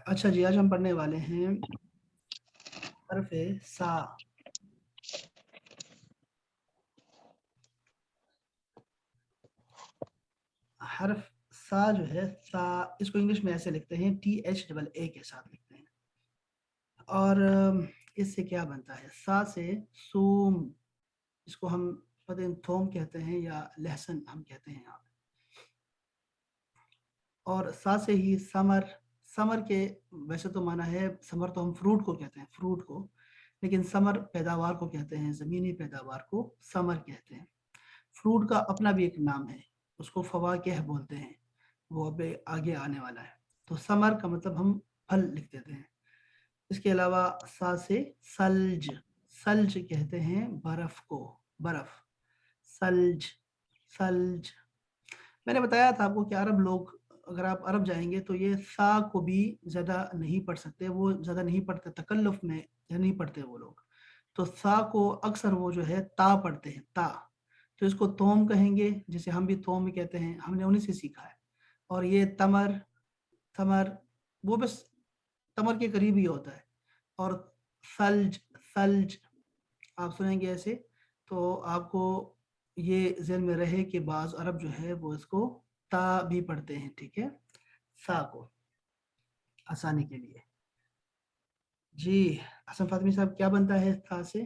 اچھا جی، آج ہم پڑھنے والے ہیں حرف سا. حرف سا جو ہے، سا اس کو انگلش میں ایسے لکھتے ہیں THAA کے ساتھ لکھتے ہیں. اور اس سے کیا بنتا ہے؟ سا سے سوم، اس کو ہم پتہ ہے تھوم کہتے ہیں یا لہسن ہم کہتے ہیں یہاں. اور سا سے ہی سمر. سمر کے ویسے تو معنی ہے، سمر تو ہم فروٹ کو کہتے ہیں، فروٹ کو، لیکن سمر پیداوار کو کہتے ہیں، زمینی پیداوار کو سمر کہتے ہیں. فروٹ کا اپنا بھی ایک نام ہے، اس کو فواکہ بولتے ہیں، وہ اب آگے آنے والا ہے. تو سمر کا مطلب ہم پھل لکھ دیتے ہیں. اس کے علاوہ سا سے سلج. سلج کہتے ہیں برف کو، برف. سلج، سلج. میں نے بتایا تھا آپ کو کہ عرب لوگ، اگر آپ عرب جائیں گے تو یہ سا کو بھی زیادہ نہیں پڑھ سکتے، وہ زیادہ نہیں پڑھتے، تکلف میں نہیں پڑھتے وہ لوگ. تو سا کو اکثر وہ جو ہے تا پڑھتے ہیں، تا. تو اس کو توم کہیں گے، جسے ہم بھی توم ہی کہتے ہیں، ہم نے انہیں سے سیکھا ہے. اور یہ تمر، تمر، وہ بس تمر کے قریب ہی ہوتا ہے. اور ثلج، ثلج آپ سنیں گے ایسے، تو آپ کو یہ ذہن میں رہے کہ بعض عرب جو ہے وہ اس کو تا بھی پڑھتے ہیں، ٹھیک ہے، سا کو آسانی کے لیے. جی حسن فاطمی صاحب، کیا بنتا ہے تا سے؟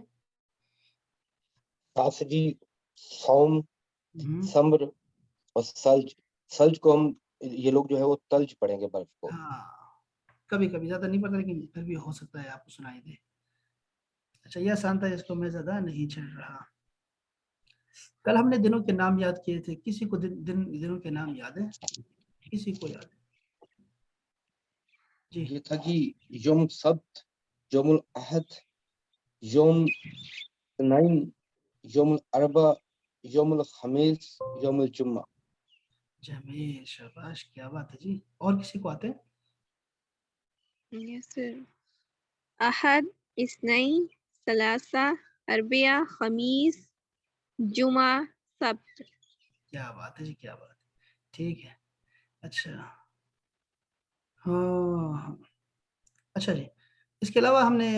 تا سے جی سوم، ہم، سمر اور سلج. سلج کو ہم یہ لوگ جو ہے وہ تلج پڑھیں گے، برف کو. ہاں، کبھی کبھی، زیادہ نہیں پڑھتا لیکن پھر بھی ہو سکتا ہے آپ کو سنائی دے. اچھا، یہ آسان تھا، اس کو میں زیادہ نہیں چڑھ رہا. کل ہم نے دنوں کے نام یاد کیے تھے، کسی کو دنوں کے نام یاد ہے؟ کسی کو یاد ہے؟ جی یہ تھا جی یوم سبت، یوم الاحد، یوم اثنین، یوم الاربع، یوم الخمیس، یوم الجمعہ. جمیل، شاباش، کیا بات ہے جی. اور کسی کو آتے ہیں؟ Yes, sir. أحد، اثنين، ثلاثة، أربعة، خميس، جمعة، سبت. کیا بات ہے جی، کیا بات ہے. ٹھیک ہے. اچھا، ہاں، اچھا جی. اس کے علاوہ ہم نے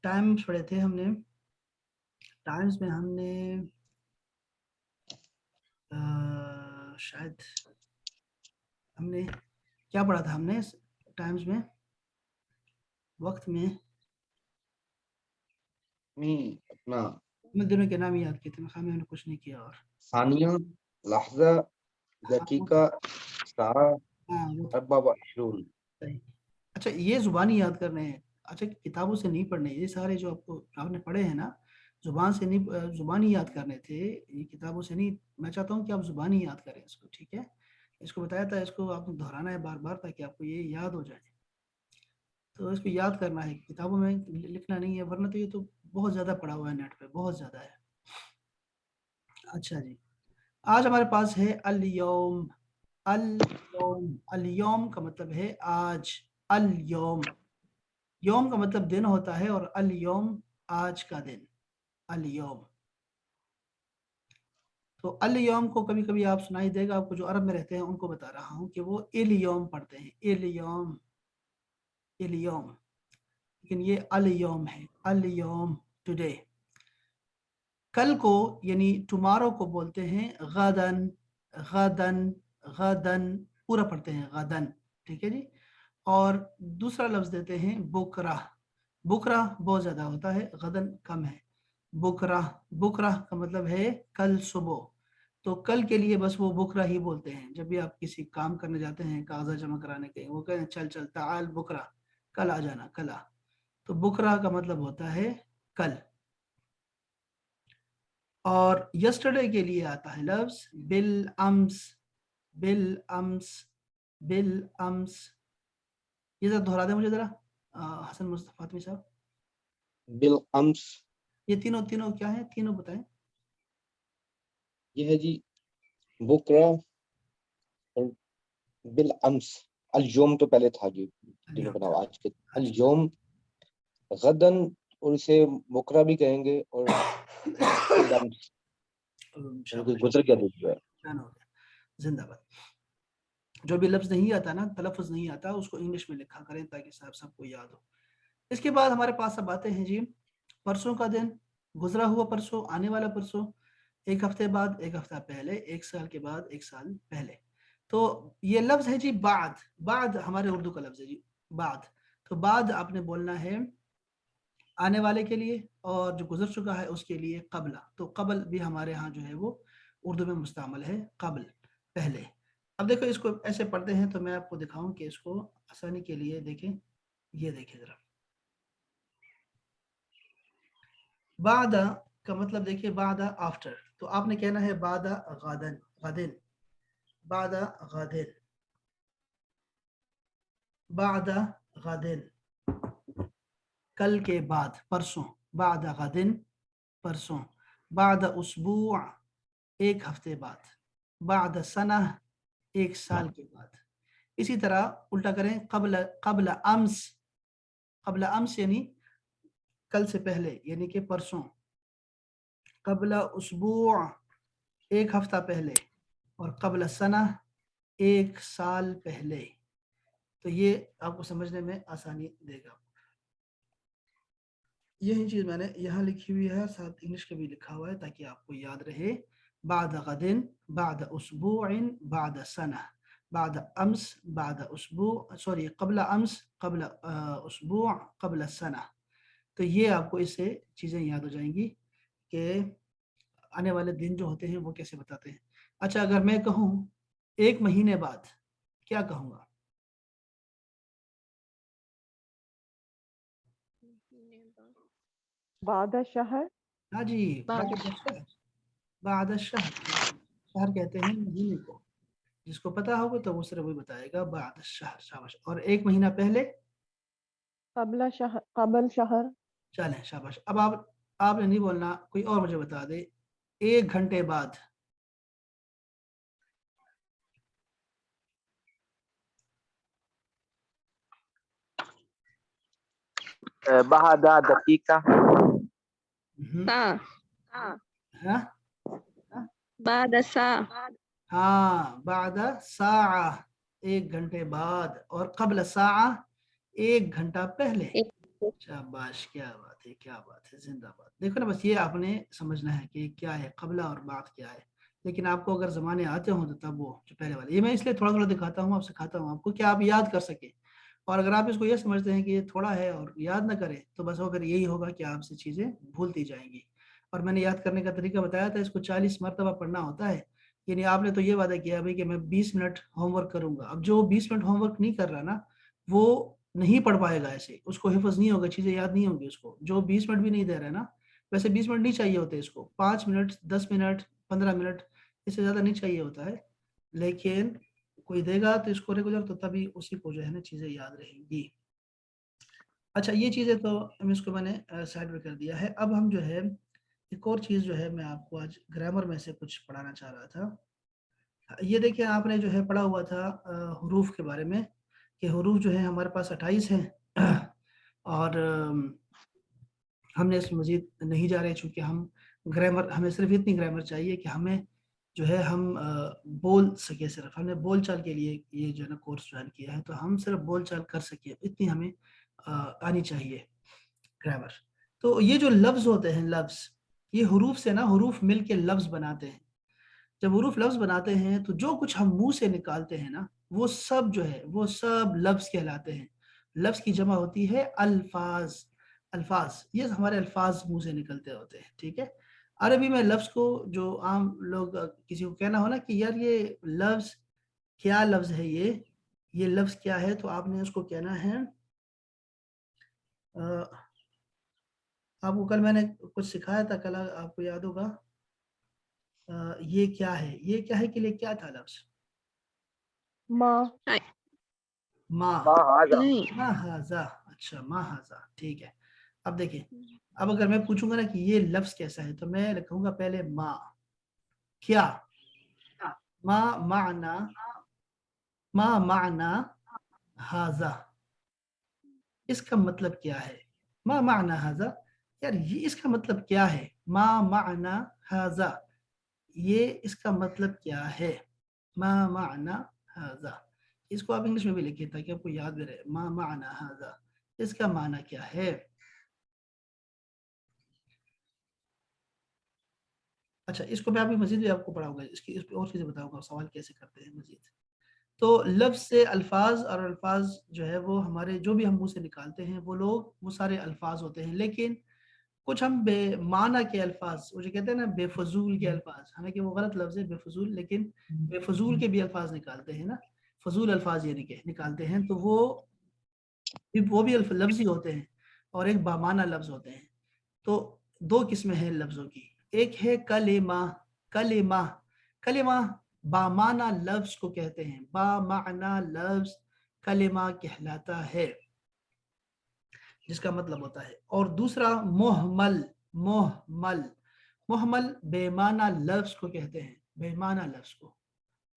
ٹائمز پڑھے تھے. ہم نے ٹائمز میں ہم نے شاید ہم نے کیا پڑھا تھا؟ ہم نے ٹائمز میں وقت میں اپنا میں دنوں کے نام ہی یاد کیے تھے، میں نے کچھ نہیں کیا. اور ثانیہ، لحظہ، دقیقہ، ساعہ، ہاں وہ 24. صحیح. اچھا، یہ زبانی یاد کرنے ہیں. اچھا، کتابوں سے نہیں پڑھنے، یہ سارے جو آپ نے پڑھے ہیں نا، زبان سے نہیں، زبانی یاد کرنے تھے، یہ کتابوں سے نہیں. میں چاہتا ہوں کہ آپ زبانی یاد کریں اس کو، ٹھیک ہے. اس کو بتایا تھا، اس کو آپ کو دہرانا ہے بار بار تاکہ آپ کو یہ یاد ہو جائے. تو اس کو یاد کرنا ہے، کتابوں میں لکھنا نہیں ہے، ورنہ تو یہ تو بہت زیادہ پڑا ہوا ہے نیٹ پہ، بہت زیادہ ہے. اچھا جی، آج ہمارے پاس ہے الیوم. الیوم، الیوم کا مطلب ہے آج. الیوم، یوم کا مطلب دن ہوتا ہے، اور الیوم آج کا دن، الیوم. تو الیوم کو کبھی کبھی آپ سنائی دے گا آپ کو، جو عرب میں رہتے ہیں ان کو بتا رہا ہوں کہ وہ الیوم پڑھتے ہیں، الیوم، الیوم. لیکن یہ الیوم ہے، الیوم، ٹوڈے. کل کو یعنی ٹمارو کو بولتے ہیں غدن، غدن، غدن، پورا پڑھتے ہیں غدن، ٹھیک ہے جی. اور دوسرا لفظ دیتے ہیں بکرہ. بکرہ بہت زیادہ ہوتا ہے، غدن کم ہے. بکرہ، بکرہ کا مطلب ہے کل صبح. تو کل کے لیے بس وہ بکرہ ہی بولتے ہیں. جب بھی آپ کسی کام کرنے جاتے ہیں، کاغذ جمع کرانے کے، وہ کہتے ہیں چل چل تعال بکرہ، کل آ جانا، کل آ. تو بکرہ کا مطلب ہوتا ہے کل. اور یسٹرڈے کے لیے آتا ہے لفظ بالامس، بالامس، بالامس. یہ ذرا دہرا دیں مجھے ذرا حسن مصطفی فاطمی صاحب. بالامس یہ تینوں کیا ہیں؟ تینوں بتائیں. یہ ہے جی بکرہ اور بالامس. اليوم تو پہلے تھا جی، دنوں کا نام آج کے. اليوم، غدن، اور اسے بکرہ بھی کہیں گے، اور بالامس گزر گیا دن جو ہے. زندہ باد. جو بھی لفظ نہیں آتا نا، تلفظ نہیں آتا، اس کو انگلش میں لکھا کریں تاکہ صاحب سب کو یاد ہو۔ اس کے بعد ہمارے پاس اب آتے ہیں جی پرسوں کا دن، گزرا ہوا پرسوں، آنے والا پرسوں، ایک ہفتے بعد، ایک ہفتہ پہلے، ایک سال کے بعد، ایک سال پہلے۔ تو یہ لفظ ہے جی بعد، بعد ہمارے اردو کا لفظ ہے جی بعد۔ تو بعد آپ نے بولنا ہے آنے والے کے لیے، اور جو گزر چکا ہے اس کے لیے قبلہ۔ تو قبل بھی ہمارے ہاں جو ہے وہ اردو میں مستعمل ہے، قبل، پہلے۔ اب دیکھو اس کو ایسے پڑھتے ہیں تو میں آپ کو دکھاؤں کہ اس کو آسانی کے لیے دیکھیں، یہ دیکھیں ذرا، بعد کا مطلب دیکھیے، بعد آفٹر، تو آپ نے کہنا ہے بعد غدن، غدن، بعد غدن، بعد غدن، کل کے بعد، پرسوں، بعد غدن، پرسوں، بعد اسبوع، ایک ہفتے بعد، بعد سنہ، ایک سال کے بعد۔ اسی طرح الٹا کریں، قبل امس، قبل امس یعنی کل سے پہلے یعنی کہ پرسوں، قبل اسبوع ایک ہفتہ پہلے، اور قبل سنہ ایک سال پہلے۔ تو یہ آپ کو سمجھنے میں آسانی دے گا۔ یہی چیز میں نے یہاں لکھی ہوئی ہے، ساتھ انگلش کا بھی لکھا ہوا ہے تاکہ آپ کو یاد رہے۔ بعد غدن، بعد اسبوع، بعد سنہ، بعد امس، بعد اسبوع، سوری قبل امس، قبل اسبوع، قبل سنہ۔ تو یہ آپ کو اس سے چیزیں یاد ہو جائیں گی کہ آنے والے دن جو ہوتے ہیں وہ کیسے بتاتے ہیں۔ اچھا اگر میں کہوں ایک مہینے بعد، کیا کہوں گا؟ بعد شہر، ہاں جی، بعد الشہر، بعد الشہر، شہر کہتے ہیں مہینے کو، جس کو پتا ہوگا تو وہ صرف وہی بتائے گا بعد الشہر، شاباش۔ اور ایک مہینہ پہلے، قبل شہر، قبل شہر، چلیں شاباش۔ اب آپ نے نہیں بولنا، کوئی اور مجھے بتا دے، ایک گھنٹے بعد، بعد دقيقة. ساعة، ہاں بعد ساعة، ہاں، بعد ساعہ، ایک گھنٹے بعد، اور قبل ساعہ، ایک گھنٹہ پہلے۔ شاباش، کیا بات ہے، کیا بات ہے، زندہ باد۔ دیکھو نا، بس یہ آپ نے سمجھنا ہے کہ کیا ہے قبلہ اور بعد کیا ہے۔ لیکن آپ کو اگر زمانے آتے ہوں تو تب وہ جو پہلے والے، یہ میں اس لیے تھوڑا تھوڑا دکھاتا ہوں، آپ سکھاتا ہوں آپ کو کہ آپ یاد کر سکیں۔ اور اگر آپ اس کو یہ سمجھتے ہیں کہ یہ تھوڑا ہے اور یاد نہ کریں تو بس وہ پھر یہی ہوگا کہ آپ سے چیزیں بھولتی جائیں گی۔ اور میں نے یاد کرنے کا طریقہ بتایا تھا، اس کو 40 مرتبہ پڑھنا ہوتا ہے۔ یعنی آپ نے تو یہ وعدہ کیا بھائی کہ میں 20 منٹ ہوم ورک کروں گا، اب جو 20 منٹ ہوم ورک نہیں کر رہا نا وہ نہیں پڑھ پائے گا، ایسے اس کو حفظ نہیں ہوگا، چیزیں یاد نہیں ہوں گی اس کو۔ جو 20 منٹ بھی نہیں دے رہا ہے نا، ویسے 20 منٹ نہیں چاہیے ہوتے اس کو، 5 منٹ، 10 منٹ، 15 منٹ، اس سے زیادہ نہیں چاہیے ہوتا ہے۔ لیکن کوئی دے گا تو اس کو ریگولر، تو تبھی اسی کو جو ہے نا چیزیں یاد رہیں گی۔ اچھا یہ چیزیں تو اس کو میں نے سائڈ میں کر دیا ہے۔ اب ہم جو ہے ایک اور چیز جو ہے میں آپ کو آج گرامر میں سے کچھ پڑھانا چاہ رہا تھا۔ یہ دیکھیں، آپ نے جو ہے پڑھا ہوا تھا حروف کے بارے میں، کہ حروف جو ہے ہمارے پاس 28 ہیں، اور ہم نے اس میں مزید نہیں جا رہے، چونکہ ہم گرامر، ہمیں صرف اتنی گرامر چاہیے کہ ہمیں جو ہے ہم بول سکے، صرف ہم نے بول چال کے لیے یہ جو ہے نا کورس جوائن کیا ہے، تو ہم صرف بول چال کر سکیں، اتنی ہمیں آنی چاہیے گرامر۔ تو یہ جو لفظ ہوتے ہیں، لفظ، یہ حروف سے نا، حروف مل کے لفظ بناتے ہیں۔ جب حروف لفظ بناتے ہیں تو جو کچھ ہم منہ سے نکالتے ہیں نا، وہ سب جو ہے وہ سب لفظ کہلاتے ہیں۔ لفظ کی جمع ہوتی ہے الفاظ، الفاظ، یہ ہمارے الفاظ منہ سے نکلتے ہوتے ہیں، ٹھیک ہے۔ عربی میں لفظ کو جو عام لوگ کسی کو کہنا ہو نا کہ یار یہ لفظ کیا لفظ ہے، یہ لفظ کیا ہے، تو آپ نے اس کو کہنا ہے، آپ کو کل میں نے کچھ سکھایا تھا، کل آپ کو یاد ہوگا، یہ کیا ہے، یہ کیا ہے کے لیے کیا تھا لفظ؟ ماں، ما، ما هذا. نہیں، ما ہاذا، اچھا ما ہاذا، ٹھیک ہے۔ اب دیکھیں، اب اگر میں پوچھوں گا نا کہ یہ لفظ کیسا ہے، تو میں لکھوں گا پہلے ما، کیا، ما معنی، ما معنی ہاذا، اس کا مطلب کیا ہے، ما معنی ہاذا، یار یہ اس کا مطلب کیا ہے، ما معنی ہاذا، یہ اس کا مطلب کیا ہے، ما معنی ہاذا۔ اس کو آپ انگلش میں بھی لکھیے تاکہ آپ کو یاد بھی رہے. ما معنی ھذا، اس کا معنی کیا ہے. اچھا اس کو میں ابھی مزید بھی آپ کو پڑھاؤں گا، اس کی اور چیزیں بتاؤں گا، سوال کیسے کرتے ہیں مزید. تو لفظ سے الفاظ، اور الفاظ جو ہے وہ ہمارے جو بھی ہم منہ سے نکالتے ہیں وہ سارے الفاظ ہوتے ہیں، لیکن کچھ ہم بے معنی کے الفاظ، وہ جو کہتے ہیں نا بے فضول کے الفاظ، حالانکہ وہ غلط لفظ ہے بے فضول، لیکن بے فضول کے بھی الفاظ نکالتے ہیں نا، فضول الفاظ یعنی کہ نکالتے ہیں، تو وہ بھی لفظ ہی ہوتے ہیں، اور ایک بامعنی لفظ ہوتے ہیں. تو دو قسمیں ہیں لفظوں کی، ایک ہے کلمہ. کلمہ بامعنی لفظ کو کہتے ہیں، بامعنی لفظ کلمہ کہلاتا ہے، جس کا مطلب ہوتا ہے. اور دوسرا محمل. محمل بے معنی لفظ کو کہتے ہیں، بے معنی لفظ کو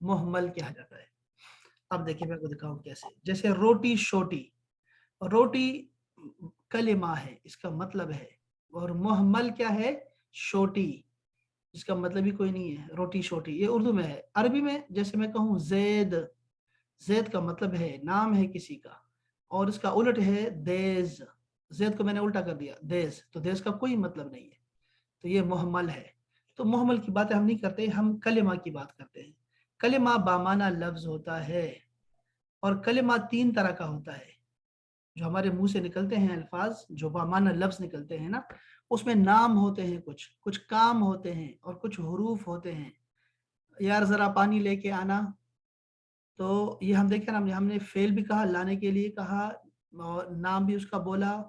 محمل کہا جاتا ہے. اب دیکھیں میں آپ کو دکھاؤں کیسے. جیسے روٹی شوٹی، روٹی کلمہ ہے، اس کا مطلب ہے، اور محمل کیا ہے؟ شوٹی، جس کا مطلب ہی کوئی نہیں ہے. روٹی شوٹی یہ اردو میں ہے. عربی میں جیسے میں کہوں زید، زید کا مطلب ہے نام ہے کسی کا، اور اس کا الٹ ہے دیز. زید کو میں نے الٹا کر دیا دیز، تو دیز کا کوئی مطلب نہیں ہے، تو یہ محمل ہے. تو محمل کی باتیں ہم نہیں کرتے، ہم کلمہ کی بات کرتے ہیں. کلمہ بامعنی لفظ ہوتا ہے، اور کلمہ تین طرح کا ہوتا ہے. جو ہمارے منہ سے نکلتے ہیں الفاظ، جو بامعنی لفظ نکلتے ہیں نا، اس میں نام ہوتے ہیں، کچھ کام ہوتے ہیں، اور کچھ حروف ہوتے ہیں. یار ذرا پانی لے کے آنا، تو یہ ہم دیکھیں نا، ہم نے فعل بھی کہا، لانے کے لیے کہا، اور نام بھی اس کا بولا،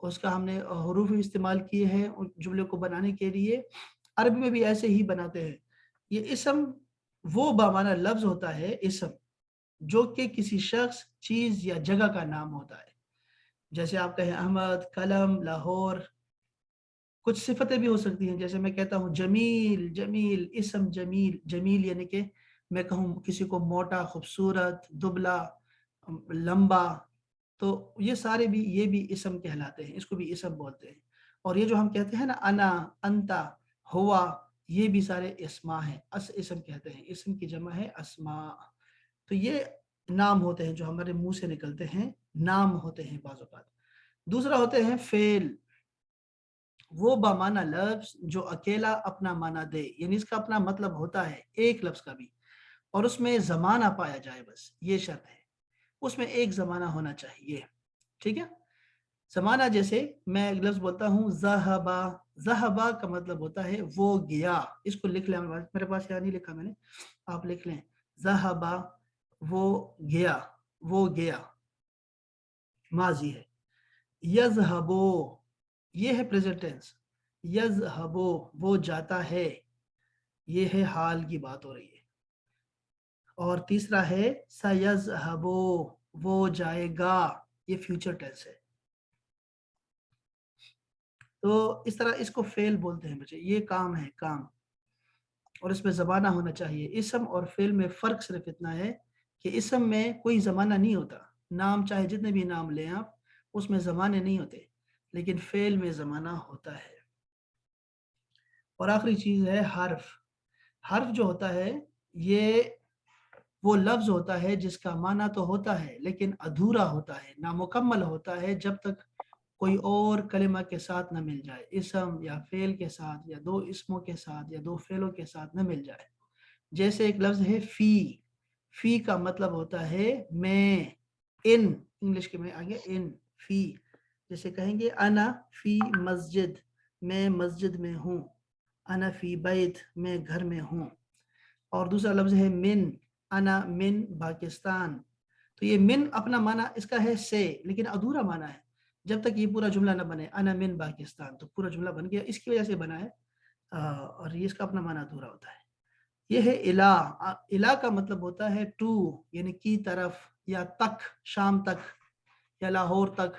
اس کا ہم نے حروف بھی استعمال کیے ہیں جملے کو بنانے کے لیے. عربی میں بھی ایسے ہی بناتے ہیں. یہ اسم وہ بامعنی لفظ ہوتا ہے، اسم جو کہ کسی شخص، چیز یا جگہ کا نام ہوتا ہے. جیسے آپ کہیں احمد، قلم، لاہور. کچھ صفتیں بھی ہو سکتی ہیں، جیسے میں کہتا ہوں جمیل، جمیل اسم جمیل. جمیل یعنی کہ میں کہوں کسی کو موٹا، خوبصورت، دبلا، لمبا، تو یہ سارے بھی، یہ بھی اسم کہلاتے ہیں، اس کو بھی اسم بولتے ہیں. اور یہ جو ہم کہتے ہیں نا انا، انتا، ہوا، یہ بھی سارے اسما ہیں، اسم کہتے ہیں. اسم کی جمع ہے اسماء. تو یہ نام ہوتے ہیں جو ہمارے منہ سے نکلتے ہیں، نام ہوتے ہیں بعض اوقات. دوسرا ہوتے ہیں فعل، وہ بامعنی لفظ جو اکیلا اپنا معنی دے، یعنی اس کا اپنا مطلب ہوتا ہے ایک لفظ کا بھی، اور اس میں زمانہ پایا جائے، بس یہ شرط ہے، اس میں ایک زمانہ ہونا چاہیے. ٹھیک ہے. زمانہ جیسے میں ایک لفظ بولتا ہوں ذہبا، ذہبا کا مطلب ہوتا ہے وہ گیا. اس کو لکھ لیں، میرے پاس یہاں نہیں لکھا میں نے، آپ لکھ لیں. ذہبا وہ گیا، وہ گیا ماضی ہے. یذہبو یہ ہے پریزنٹ ٹینس، یذہبو وہ جاتا ہے، یہ ہے حال کی بات ہو رہی ہے. اور تیسرا ہے سیذہبو وہ جائے گا، یہ فیوچر ٹینس ہے. تو اس طرح اس کو فعل بولتے ہیں بچے. یہ کام ہے، کام، اور اس میں زمانہ ہونا چاہیے. اسم اور فعل میں فرق صرف اتنا ہے کہ اسم میں کوئی زمانہ نہیں ہوتا، نام چاہے جتنے بھی نام لیں آپ، اس میں زمانے نہیں ہوتے، لیکن فعل میں زمانہ ہوتا ہے. اور آخری چیز ہے حرف. حرف جو ہوتا ہے یہ وہ لفظ ہوتا ہے جس کا معنی تو ہوتا ہے لیکن ادھورا ہوتا ہے، نامکمل ہوتا ہے، جب تک کوئی اور کلمہ کے ساتھ نہ مل جائے، اسم یا فعل کے ساتھ، یا دو اسموں کے ساتھ، یا دو فعلوں کے ساتھ نہ مل جائے. جیسے ایک لفظ ہے فی. فی کا مطلب ہوتا ہے میں، ان، انگلش کے میں آگے ان، فی. جیسے کہیں گے انا فی مسجد، میں مسجد میں ہوں. انا فی بیت میں گھر میں ہوں. اور دوسرا لفظ ہے من، انا من پاکستان. تو یہ من اپنا معنی اس کا ہے سے، لیکن ادھورا معنی ہے جب تک یہ پورا جملہ نہ بنے. انا من پاکستان تو پورا جملہ بن گیا، اس کی وجہ سے بنا ہے، اور یہ اس کا اپنا معنی ادھورا ہوتا ہے. یہ ہے الہ. الہ کا مطلب ہوتا ہے ٹو، یعنی کی طرف، یا تک، شام تک، یا لاہور تک.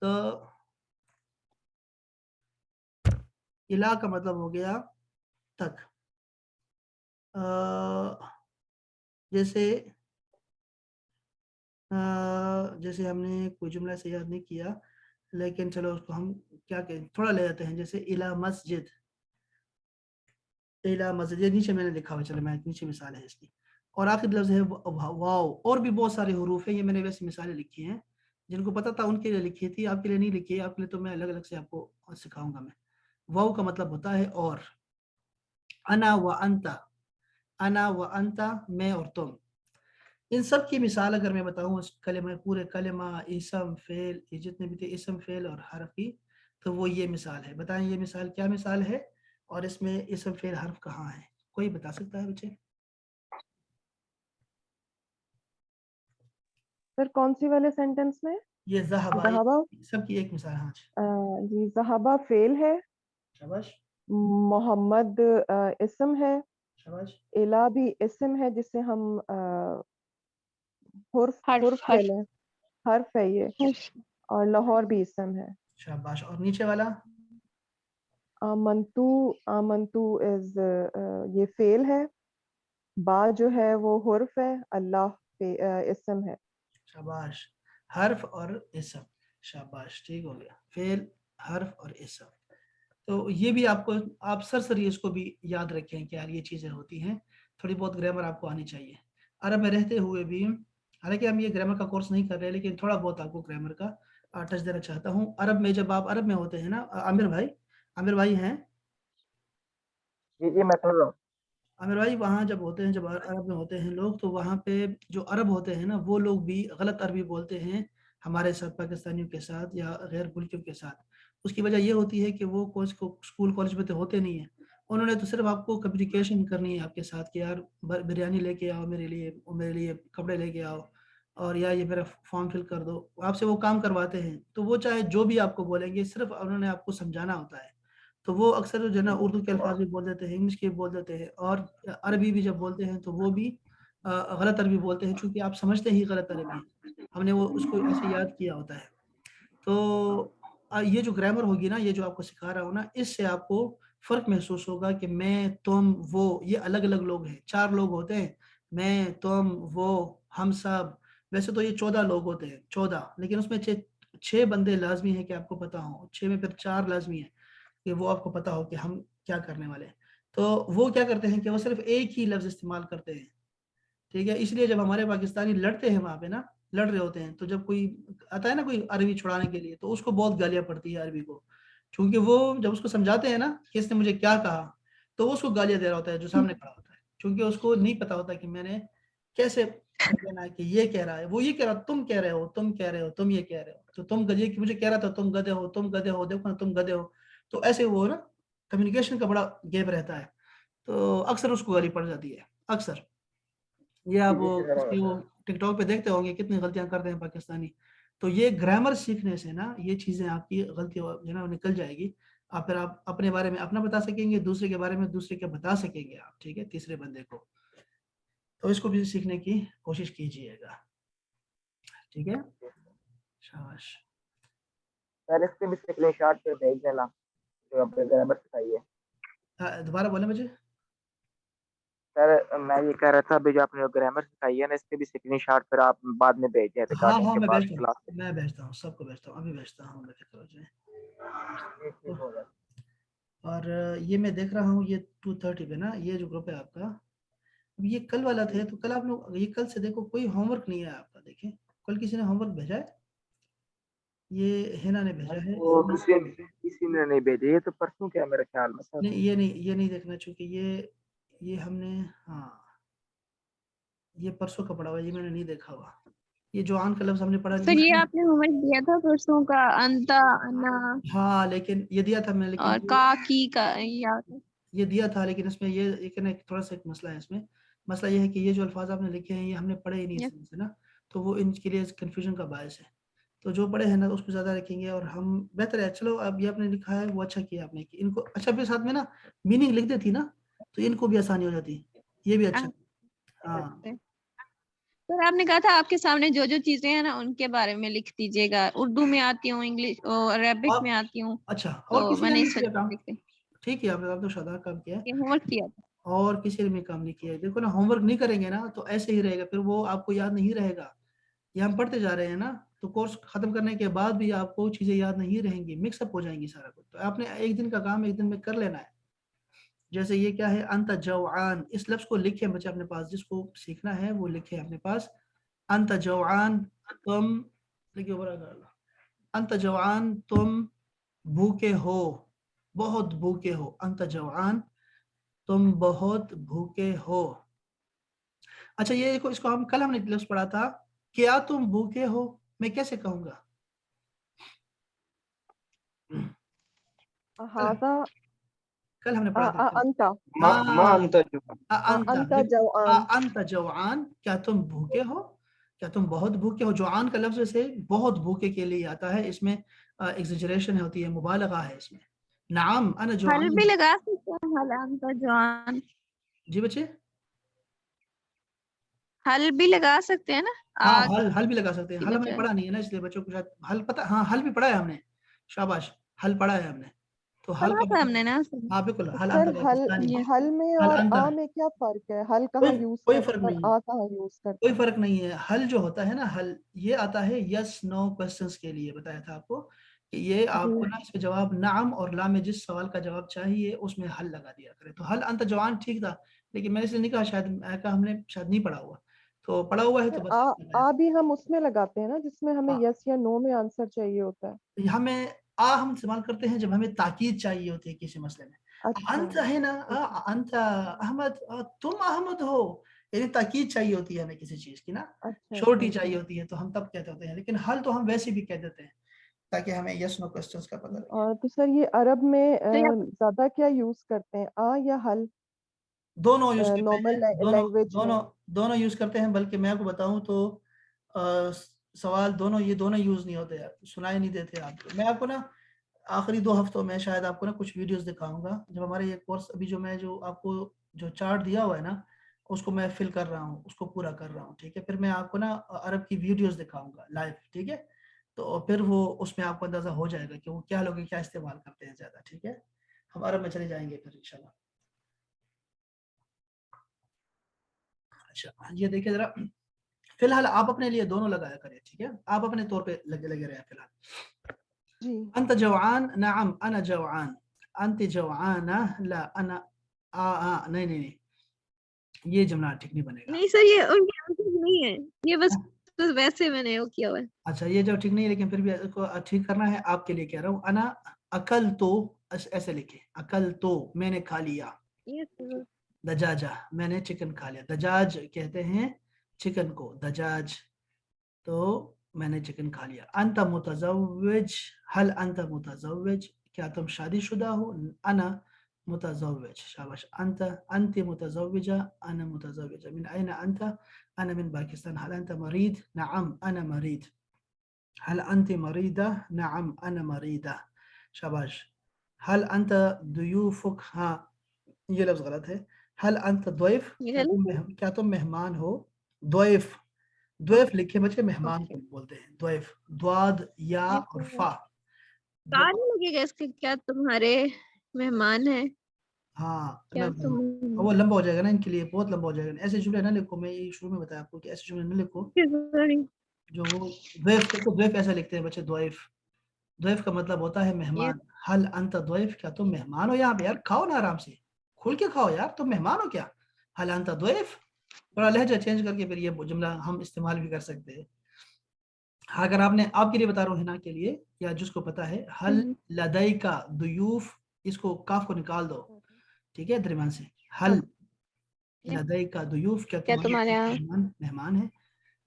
تو الہ کا مطلب ہو گیا تک. جیسے ہم نے کوئی جملہ سے یاد نہیں کیا، لیکن چلو اس کو ہم کیا کہیں، تھوڑا لے جاتے ہیں. جیسے الہ مسجد، الہ مسجد، یہ نیچے میں نے لکھا ہوا، چلو میں نیچے مثال ہے اس کی. اور آخری لفظ ہے واو. اور بھی بہت سارے حروف ہیں, یہ میں نے ویسے مثالیں لکھی ہیں, جن کو پتا تھا ان کے لیے لکھی تھی, آپ کے لیے نہیں لکھی ہے. آپ کے لیے تو میں الگ الگ سے آپ کو سکھاؤں گا. میں واو کا مطلب ہوتا ہے اور. انا و انتا, انا و انتا, میں اور تم. ان سب کی مثال اگر میں بتاؤں اس کلمہ, پورے کلمہ, اسم, فعل, یہ جتنے بھی تھے اسم, فعل اور حرف کی, تو وہ یہ مثال ہے. بتائیں یہ مثال کیا مثال ہے, اور اس میں اسم, فعل, حرف کہاں ہے؟ کوئی بتا سکتا ہے بچے؟ پھر کون سی والے سینٹینس میں؟ یہ ذہبہ, ذہبہ. سب کی ایک مثال. ہاں جی ذہبہ فعل ہے, شاباش محمد اسم ہے, شاباش. الہ بھی اسم ہے جسے ہم حرف حرف کہہ لیں, حرف ہے یہ, حرف اور لاہور بھی اسم ہے. شاباش. اور نیچے والا آمنتو از یہ فعل ہے, با جو ہے وہ حرف ہے, اللہ اسم ہے. شاباش. حرف اور اسم. شاباش, ٹھیک ہو گیا. فعل, حرف اور اسم. تو یہ بھی آپ کو, آپ سرسری اس کو بھی یاد رکھیں کہ یار یہ چیزیں ہوتی ہیں. تھوڑی بہت گرامر آپ کو آنی چاہیے. عرب میں رہتے ہوئے بھی, حالانکہ ہم یہ گرامر کا کورس نہیں کر رہے, لیکن تھوڑا بہت آپ کو گرامر کا ٹچ دینا چاہتا ہوں. عرب میں جب آپ عرب میں ہوتے ہیں نا, عامر بھائی ہیں, جی جی میں سن رہا ہوں. عامر بھائی, وہاں جب ہوتے ہیں, جب عرب میں ہوتے ہیں لوگ, تو وہاں پہ جو عرب ہوتے ہیں نا, وہ لوگ بھی غلط عربی بولتے ہیں ہمارے ساتھ, پاکستانیوں کے ساتھ یا غیر ملکیوں کے ساتھ. اس کی وجہ یہ ہوتی ہے کہ وہ اسکول کالج میں تو ہوتے نہیں ہیں. انہوں نے تو صرف آپ کو کمیونیکیشن کرنی ہے آپ کے ساتھ کہ یار بریانی لے کے آؤ میرے لیے کپڑے لے کے آؤ, اور یا یہ میرا فارم فل کر دو. آپ سے وہ کام کرواتے ہیں, تو وہ چاہے جو بھی آپ کو بولیں گے, صرف انہوں نے آپ کو سمجھانا ہوتا ہے. تو وہ اکثر جو ہے نا اردو کے الفاظ بھی بول دیتے ہیں, انگلش کے بول دیتے ہیں, اور عربی بھی جب بولتے ہیں تو وہ بھی غلط عربی بولتے ہیں, چونکہ آپ سمجھتے ہی غلط عربی ہے. ہم نے وہ اس کو ایسے یاد کیا ہوتا ہے. تو یہ جو گرامر ہوگی نا, یہ جو آپ کو سکھا رہا ہوں نا, اس سے آپ کو فرق محسوس ہوگا کہ میں, تم, وہ, یہ الگ الگ لوگ ہیں. 4 لوگ ہوتے ہیں, میں, تم, وہ, ہم سب. ویسے تو یہ 14 لوگ ہوتے ہیں, 14, لیکن اس میں 6 بندے لازمی ہیں کہ آپ کو پتا ہوں. 6 میں پھر 4 لازمی ہیں کہ وہ آپ کو پتا ہو کہ ہم کیا کرنے والے ہیں. تو وہ کیا کرتے ہیں کہ وہ صرف ایک ہی لفظ استعمال کرتے ہیں. ٹھیک ہے, اس لیے جب ہمارے پاکستانی لڑتے ہیں وہاں پہ نا, لڑ رہے ہوتے ہیں, تو جب کوئی آتا ہے نا کوئی عربی چھڑانے کے لیے, تو اس کو بہت گالیاں پڑتی ہے عربی کو, کیونکہ وہ جب اس کو سمجھاتے ہیں نا کہ اس نے مجھے کیا کہا, تو وہ اس کو گالیاں دے رہا ہوتا ہے جو سامنے کھڑا ہوتا ہے, کیونکہ اس کو نہیں پتا ہوتا کہ میں نے کیسے کہنا ہے کہ یہ کہہ رہا ہے, وہ یہ کہہ رہا, تم کہہ رہے ہو, تم کہہ رہے ہو, تم یہ کہہ رہے ہو, تو تم گدھے کی مجھے کہہ رہا تھا تم گدھے ہو, تم گدھے ہو, دیکھو نا تم گدھے ہو. تو ایسے وہ نا کمیونیکیشن کا بڑا گیپ رہتا ہے, تو اکثر اس کو گالی پڑ جاتی ہے. اکثر یہ آپ اس کی وہ ٹک ٹاک پہ دیکھتے ہوں گے کتنی غلطیاں کرتے ہیں پاکستانی. تو یہ گرامر سیکھنے سے نا یہ چیزیں آپ کی غلطی جو ہے نا نکل جائے گی. آپ پھر آپ اپنے بارے میں اپنا بتا سکیں گے, دوسرے کے بارے میں دوسرے کے بتا سکیں گے آپ. ٹھیک ہے, تیسرے بندے کو. تو اس کو بھی سیکھنے کی کوشش کیجیے گا. ٹھیک ہے, شاباش. سر اس کے بھی اسکرین شاٹ پہ بھیج دینا جو آپ نے گرامر سکھائی ہے. دوبارہ بولیں مجھے. سر میں یہ کہہ رہا تھا ابھی جو آپ نے گرامر سکھائی ہے نا, اس کے بھی اسکرین شاٹ پھر آپ بعد میں بھیج دیں ریکارڈنگ ہاں کے میں بعد بھیجتا کلاس ہوں, میں بھیجتا ہوں, سب کو بھیجتا ہوں, ابھی بھیجتا ہوں. ٹھیک ہوگا. اور یہ میں دیکھ رہا ہوں, یہ 2:30 پہ نا یہ جو گروپ ہے آپ کا, اب یہ کل والا تھا, تو کل آپ لوگ یہ کل سے دیکھو کوئی ہوم ورک نہیں ہے آپ کا. دیکھیں کل کسی نے ہوم ورک بھیجا ہے, یہ ہینا نے بھیجا ہے. وہ کسی نے نہیں بھیجے, یہ تو پرسوں کیا میرے خیال میں سر. نہیں یہ نہیں دیکھنا, چونکہ یہ ہم نے, ہاں یہ پرسوں کا پڑھا ہوا, یہ میں نے نہیں دیکھا ہوا. یہ جو آن کا لفظ ہم نے پڑھا سر یہ آپ نے ہوم ورک دیا تھا پرسوں کا, انتا, انا, ہاں لیکن یہ دیا تھا میں, لیکن اور کا, کی کا یاد. یہ دیا تھا, لیکن اس میں یہ تھوڑا سا ایک مسئلہ ہے. اس میں مسئلہ یہ ہے کہ یہ جو الفاظ آپ نے لکھے ہیں یہ ہم نے پڑھے ہی نہیں اس سے نا, تو وہ ان کے لیے کنفیوژن کا باعث ہے. تو جو پڑھے ہیں نا اس کو زیادہ رکھیں گے, اور ہم بہتر ہے. چلو اب یہ آپ نے لکھا ہے وہ اچھا کیا آپ نے, کہ ان کو اچھا اپنے ساتھ میں نا میننگ لکھ دیتی نا, تو ان کو بھی آسانی ہو جاتی. یہ بھی اچھا. ہاں سر آپ نے کہا تھا آپ کے سامنے جو چیزیں ہیں نا ان کے بارے میں لکھ دیجیے گا. اردو میں آتی ہوں, انگلش اور عربک میں آتی ہوں. اچھا, اور تو کسی میں نے نے نہیں اس کیا کام. وجہ ٹھیک ہے, آپ نے تو شاداب کام کیا ہے, ہوم ورک کیا تھا. اور کسی نے بھی کام نہیں کیا ہے. دیکھو نا, ہوم ورک نہیں کریں گے نا تو ایسے ہی رہے گا, پھر وہ آپ کو یاد نہیں رہے گا. یہ ہم پڑھتے جا رہے ہیں نا, تو کورس ختم کرنے کے بعد بھی آپ کو چیزیں یاد نہیں رہیں گی, مکس اپ ہو جائیں گی سارا کچھ. تو آپ نے ایک دن کا کام ایک دن میں کر لینا ہے. جیسے یہ کیا ہے انت جوعان, اس لفظ کو لکھیں بچے اپنے پاس, جس کو سیکھنا ہے وہ لکھیں اپنے پاس. انت جوعان, تم لکھیں انت جوعان, تم بھوکے ہو, بہت بھوکے ہو. انت جوعان, تم بہت بھوکے ہو. اچھا یہ دیکھو, اس کو کل ہم نے لفظ پڑھا تھا, کیا تم بھوکے ہو, میں کیسے کہوں گا؟ کل ہم نے پڑھا تھا انت ما انت جوعان. انت جوعان, کیا تم بھوکے ہو, کیا تم بہت بھوکے ہو. جوعان کا لفظ سے بہت بھوکے کے لیے آتا ہے, اس میں ایگزیجریشن ہوتی ہے, مبالغہ ہے اس میں. نعم انا حل جوعان. بھی لگا سکتے ہیں, حل انت جوان, جی بچے, حل بھی لگا سکتے ہیں نا. ہاں آگ حل بھی لگا سکتے ہیں. کی حل ہم نے بجائے پڑھا نہیں ہے نا, اس لیے بچوں کو شاید حل پتہ. ہاں حل بھی پڑھا ہے ہم نے, شاباش, حل پڑھا ہے ہم نے. تو حل پڑھا کا تھا ہم مطلب, نے نا. ہاں بالکل, حل سر انت پاکستانی, حل میں حل اور انت, میں کیا فرق ہے؟ حل کہاں یوز کوئی کرتے فرق ہیں نہیں اور ہے, کہاں یوز کرتے کوئی ہیں؟ فرق نہیں ہے. حل جو ہوتا ہے نا, حل یہ آتا ہے یس نو کوسچنس کے لیے. بتایا تھا آپ کو کہ یہ آپ کو نا اس میں جواب نعم اور لا میں جس سوال کا جواب چاہیے اس میں حل لگا دیا کرے. تو حل انت جوان ٹھیک تھا, لیکن میں نے اس لیے نہیں کہا, شاید میں کہا ہم نے شاید نہیں پڑھا ہوا, تو پڑھا ہوا ہے تو بس آ بھی ہم اس میں لگاتے ہیں نا جس میں ہمیں یس یا نو میں آنسر چاہیے ہوتا ہے. ہمیں ہم استعمال کرتے ہیں جب ہمیں تاکید چاہیے ہوتی ہے کسی مسئلے میں. انت ہے نا, انت احمد, تم احمد ہو, یعنی تاکید چاہیے ہوتی ہے ہمیں کسی چیز کی نا, شورٹی چاہیے ہوتی ہے, تو ہم تب کہتے ہوتے ہیں. لیکن حل تو ہم ویسے بھی کہہ دیتے ہیں تاکہ ہمیں یس نو کوسچنس کا پتہ لگے. اور تو سر یہ عرب میں زیادہ کیا یوز کرتے ہیں, یا حل؟ دونوں یوز کرتے نارمل ہیں, لینگویج میں دونوں یوز کرتے ہیں. بلکہ میں آپ کو بتاؤں تو سوال دونوں, یہ دونوں یوز نہیں ہوتے, سنائی نہیں دیتے آپ کو. میں آپ کو نا آخری 2 ہفتوں میں شاید آپ کو نا کچھ ویڈیوز دکھاؤں گا, جب ہمارے یہ کورس ابھی جو آپ کو جو چارٹ دیا ہوا ہے نا, اس کو میں فل کر رہا ہوں, اس کو پورا کر رہا ہوں, ٹھیک ہے. پھر میں آپ کو نا عرب کی ویڈیوز دکھاؤں گا لائیو, ٹھیک ہے. تو پھر وہ اس میں آپ کو اندازہ ہو جائے گا کہ وہ کیا لوگ کیا استعمال کرتے ہیں زیادہ, ٹھیک ہے. ہم عرب میں چلے جائیں گے پھر انشاءاللہ. اچھا یہ دیکھیں ذرا, فی الحال آپ اپنے لیے دونوں لگایا کریں, ٹھیک ہے. آپ اپنے طور پہ لگے رہے فی الحال. جی. انت جوعان, نعم انا جوعان. انت جوعانہ, لا انا نہیں, یہ جملہ ٹھیک نہیں بنے گا. نہیں سر, یہ ان کی آنسر نہیں ہے, یہ بس ویسے میں نے وہ کیا ہوا ہے. اچھا یہ جو ٹھیک نہیں ہے, لیکن پھر بھی اس کو ٹھیک کرنا ہے, آپ کے لیے کہہ رہا ہوں. انا اکل تو, ایسے لکھے, اکل تو میں نے کھا لیا. دجاجہ, میں نے چکن کھا لیا. دجاج کہتے ہیں چکن کو, دجاج, تو میں نے چکن کھا لیا. انت متزوج, حل انت متزوج, کیا تم شادی شدہ ہو. انا متزوج, شاباش. انت متزوجہ, انا متزوجہ. من این انت, انا من پاکستان. هل انت مريض, نعم انا مريض. هل انت مريضة, نعم انا مريضة, شاباش. هل انت ضيوفك, ہاں یہ لفظ غلط ہے. هل انت ضيف, کیا تم مہمان ہو. ضيف, ضيف لکھے بچے, مہمان کو بولتے ہیں ضيف, ضاد یا اور فا. نہیں لگے گا اس کے, کیا تمہارے مہمان ہیں. ہاں وہ وہ لمبا ہو جائے گا نا, ان کے لیے بہت لمبا ہو جائے گا. ایسے جملے نہ لکھو, میں یہ شروع میں بتایا آپ کو کہ ایسے جملے نہ لکھو. جو وہ ضيف, دیکھو ضيف ایسا لکھتے ہیں بچے, ضيف, ضيف کا مطلب ہوتا ہے مہمان. حل انت ضيف, کیا تم مہمان ہو یہاں پہ. یار کھاؤ نا آرام سے, کھل کے کھاؤ یار, تم مہمان ہو کیا. حل انت ضيف, تھوڑا لہجہ چینج کر کے پھر یہ جملہ ہم استعمال بھی کر سکتے ہیں. اگر آپ نے, آپ کے لیے بتا رہا ہوں, ہنا کے لیے, یا جس کو پتا ہے. حل لدیکا ضیوف, اس کو کاف کو نکال دو, ٹھیک ہے, درمیان سے. حل لدیکا ضیوف, کیا تمہارے مہمان ہیں.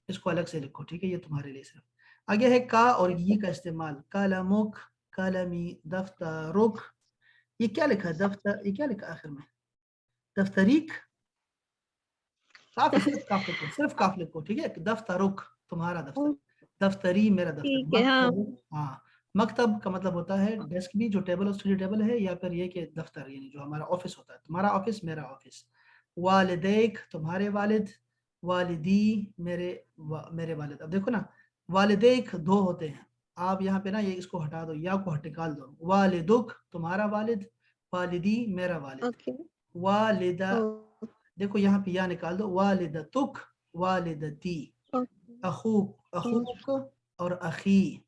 اس کو الگ سے لکھو, ٹھیک ہے, یہ تمہارے لیے صرف. آگے ہے کا اور یہ کا استعمال. قلمک, قلمی, دفترک. یہ کیا لکھا ہے دفتر, یہ کیا لکھا آخر میں, دفتریک. کافی, صرف کاف لکھو, صرف کاف لکھو, ٹھیک ہے. دفترک, تمہارا دفتر. دفتری, میرا دفتر. مکتب, ہاں, مکتب کا مطلب ہوتا ہے ڈیسک بھی, جو ٹیبل اسٹڈی ٹیبل ہے, یا پھر یہ کہ دفتر, یعنی جو ہمارا آفس ہوتا ہے. تمہارا آفس, میرا آفس. والدیک, تمہارے والد. والدی, میرے والد. اب دیکھو نا, والدیک 2 ہوتے ہیں. آپ یہاں پہ نا یہ اس کو ہٹا دو, یا کو نکال دو. والدک, تمہارا والد. والدی, میرا والد. والدہ, دیکھو یہاں پہ یا نکال دو. والدتک, والدتی. اخوک اور اخی.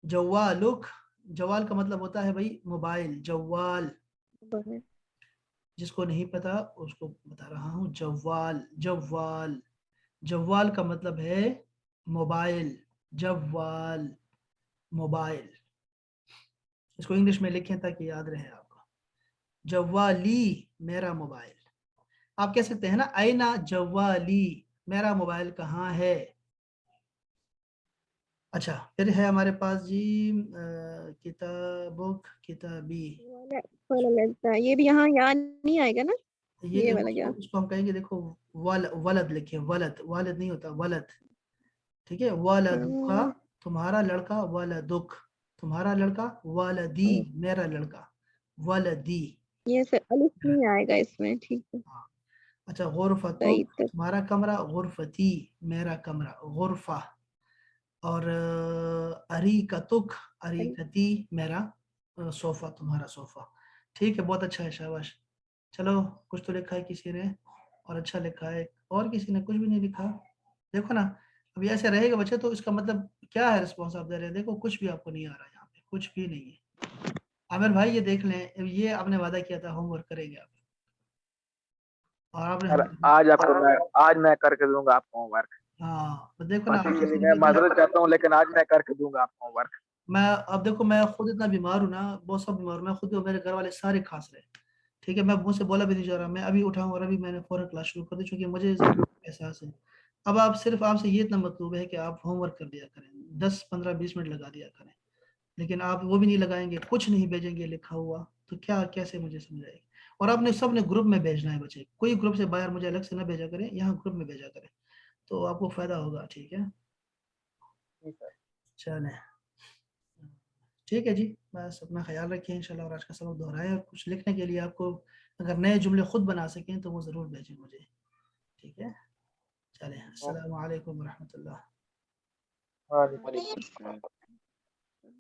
جوالک, جوال کا مطلب ہوتا ہے بھائی موبائل, جوال. جس کو نہیں پتا اس کو بتا رہا ہوں. جوال جوال جوال کا مطلب ہے موبائل. جوال موبائل. اس کو انگلش میں لکھیں تاکہ یاد رہے آپ کو. جوالی میرا موبائل. آپ کہہ سکتے ہیں نا اینا جوالی, میرا موبائل کہاں ہے. اچھا پھر ہے ہمارے پاس جی کتابک کتابی. والا لگتا ہے یہ بھی یہاں نہیں آئے گا نا, یہ والا کیا اس کو ہم کہیں گے دیکھو ولد لکھیں, ولد والد نہیں ہوتا ولد. ٹھیک ہے, والدک تمہارا لڑکا, والدک تمہارا لڑکا, والدی میرا لڑکا, والدی. یہ سے الف نہیں آئے گا اس میں, ٹھیک ہے. اچھا غرفتک تمہارا کمرہ, غرفتی میرا کمرہ, غرفہ. اور اریکتک اریکتی میرا صوفہ, تمہارا صوفہ. ٹھیک ہے, بہت اچھا ہے, شاباش. چلو کچھ تو لکھا ہے کسی نے اور اچھا لکھا ہے, اور کسی نے کچھ بھی نہیں لکھا. دیکھو نا اب ایسے رہے گا بچے تو اس کا مطلب کیا ہے رسپانس آپ دے رہے ہیں. دیکھو کچھ بھی آپ کو نہیں آ رہا یہاں پہ, کچھ بھی نہیں ہے. عامر بھائی یہ دیکھ لیں, یہ آپ نے وعدہ کیا تھا ہوم ورک کریں گے آپ, اور آپ نے آج میں کر کے دوں گا آپ کو ہوم ورک. ہاں دیکھو نا, میں معذرت چاہتا ہوں لیکن آج میں کر کے دوں گا آپ کو ہوم ورک. میں اب دیکھو میں خود اتنا بیمار ہوں نا, بہت سب بیمار ہوں میں خود, میرے گھر والے سارے کھانس رہے. ٹھیک ہے, میں منہ سے بولا بھی نہیں جا رہا, میں ابھی اٹھاؤں اور ابھی میں نے فوراً کلاس شروع کر دی چونکہ مجھے احساس ہے. اب آپ صرف آپ سے یہ اتنا مطلوب ہے کہ آپ ہوم ورک کر دیا کریں, 10-15-20 منٹ لگا دیا کریں. لیکن آپ وہ بھی نہیں لگائیں گے, کچھ نہیں بھیجیں گے لکھا ہوا, تو کیا کیسے مجھے سمجھائے گی. اور آپ نے سب نے گروپ میں بھیجنا ہے بچے, کوئی گروپ سے باہر مجھے الگ سے نہ بھیجا کریں, یہاں گروپ میں بھیجا کریں تو آپ کو فائدہ ہوگا. ٹھیک ہے, چلیں ٹھیک ہے جی, بس اپنا خیال رکھیں انشاءاللہ. اور آج کا سبق دہرائیں, اور کچھ لکھنے کے لیے آپ کو اگر نئے جملے خود بنا سکیں تو وہ ضرور بھیجیں مجھے. ٹھیک ہے, چلیں, السلام علیکم ورحمۃ اللہ. وعلیکم السلام.